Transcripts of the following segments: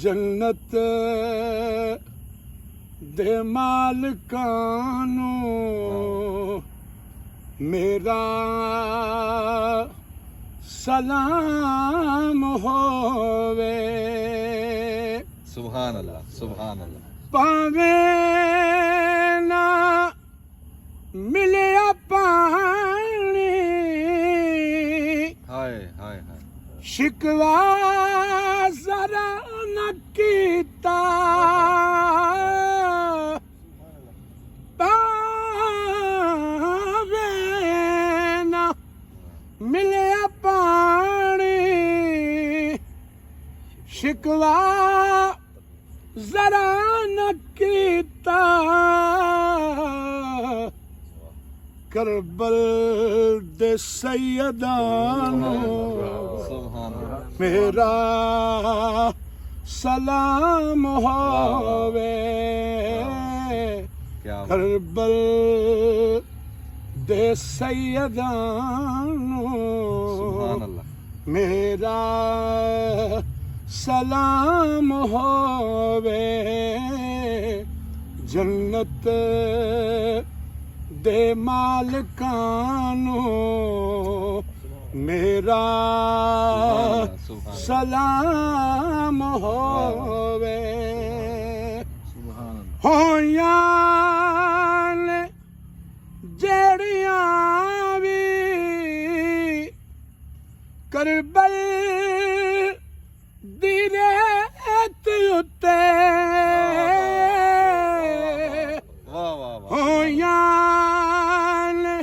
जन्नत दे मालकानो मेरा सलाम होवे। सुभान अल्लाह, सुभान अल्लाह। पावे ना मिले पानी, हाय हाय हाय, शिकवा जरा न कीता, पावे ना मिले पानी, शिकवा जरा न कीता, करबल दे सैयदानो मेरा सलाम होवे। करबल दे सैयदानो मेरा सलाम होवे। जन्नत दे मालकानो मेरा सलाम होवे। होयां ने जेड़ियां भी करबल दी रेत उत्ते, होयां ने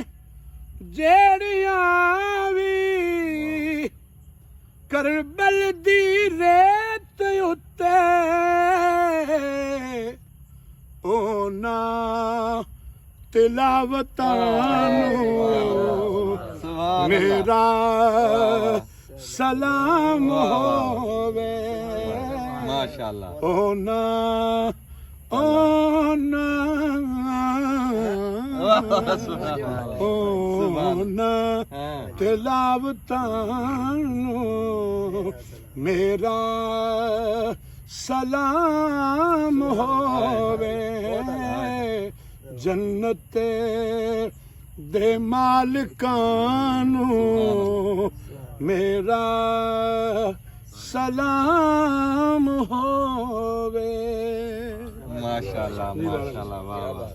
जेड़ियां भी करबल दी रेत उत्ते, ओना तिलावतानो मेरा सलाम होवे। माशाअल्लाह। ओना ओना ओना तिलावतानो मेरा सलाम होवे। जन्नत दे मालकानो मेरा सलाम होवे। माशाअल्लाह, माशाअल्लाह, वाह वाह।